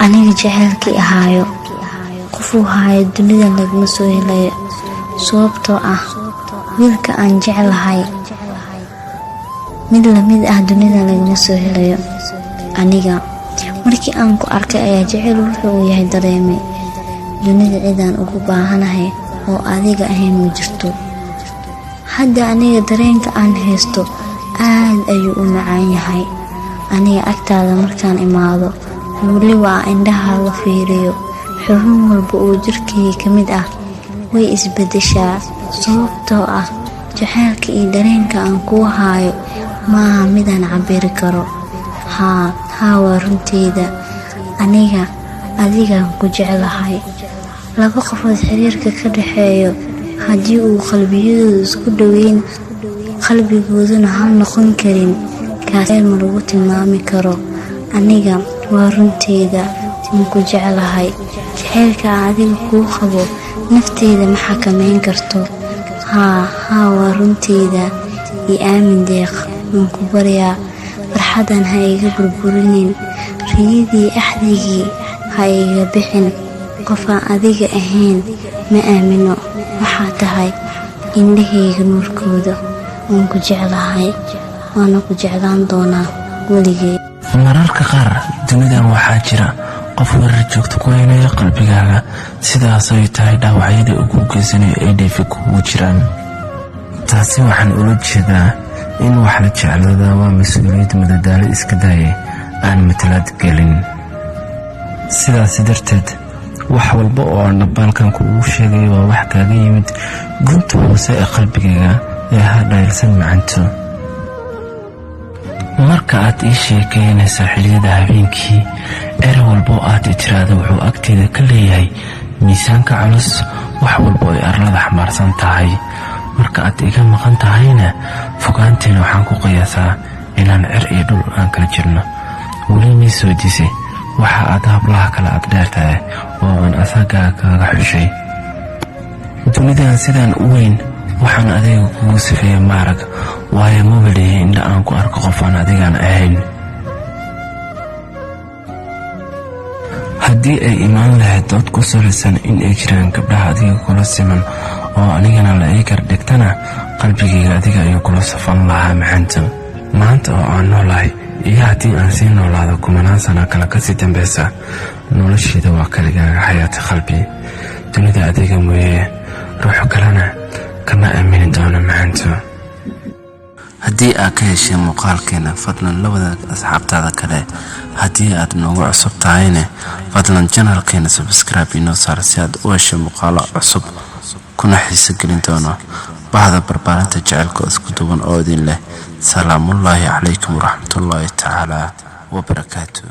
aniga jaceylkii ahaayo qofuu haayo dunida lagama soo helayo sababtoo ah wiilka aan jecelahay mid lamid ah dunida lagama soo helayo aniga markii aan ku arkay ayaa jaceyl wuxuu yahay dareemay dunida cidaan ugu baahanahay oo adiga ahayn ma jirto hadda aniga dareenka aan haysto aad ayuu u macaan yahay aniga agtaada markaan imaado weliba indhaha la fiiriyo xubin walba oo jirkayga ka mid ah way isbedeshaa sababtoo ah jaceylka iyo dareenka aan kuu haayo maaha midaan cabiri karo haa waa runteyda aniga adigaan ku jeclahay laba qofood xiriirka ka dhaxeeyo haddii uu qalbiyadooda isku dhaweyn qalbigooduna hal noqon karin kaaseel ma lagu tilmaami karo aniga waa runteyda waan ku jeclahay jaceylka adiga kuu qabo nafteyda ma xakameyn karto haa waa runteyda iyo aamin deeq waan ku baryaa farxadan ha iga burburinin riyadii axdigii ha iga bixin qofaan adiga ahayn ma aamino waxaa tahay indhahayga nuurkooda waan ku jeclahay waana ku jeclaan doonaa weligay mararka qaar dunidan waxaa jira qof weerar joogto ku haynaya qalbigaaga sidaasay tahay dhaawacyadii ugu geysanayo ay dheefi kugu jiraan taasi waxaan ula jeedaa in wax la jeclaadaa waa mas-uuliyad madadaalo iska daayay aan matalaad gelin sidaas darteed wax walba oo aan dhabbaalkan kuugu sheegay waa wax kaaga yimid gunta hoose ee qalbigayga ee ha dhaylsan macanto marka aad ii sheekaynaysa xilliyada habeenkii eray walba oo aad tiraahdo wuxuu agteeda ka leeyahay miisaanka culus wax walba ay arlada xamaarsan tahay marka aad iga maqan tahayna fogaanteena waxaan ku qiyaasaa inaan cer iyo dhul aan kala jirno weli mii soo disay waxa aad hablaha kale aad dheertahay oo aan asagaa kaaga xushay dunidan sidaan u weyn waxaan adiga kugu sifeeya maarag waayo ma weliya indha aan ku arko qof aan adigaan ahayn haddii ay imaan lahayd dood ku salaysan in ay jiraan gabdhaha adiga kula siman oo anigana la ii gardhigtana qalbigayga adiga ayuu kula safan lahaa maxanta maanta oo aan noolahay iyo haddii aan sii noolaado kumanaan sana kale kasii dambaysa nolosheeda waa kaligaaga xayaata qalbi dunida adiga mooye ruux kalena kama aamini doono maxanto haddii aad ka heshay muuqaalkeena fadlan la wadaag asxaabtaada kale haddii aad noogu cusub tahayna fadlan janalkeena subscribe inoo saar si aad u hesho muuqaalo cusub kuna xiiso gelin doono bahda barbaarinta jaceylka isku duwan oo idin leh salaamullaahi calaykum waraxmatullaahi tacaala wabarakaatuh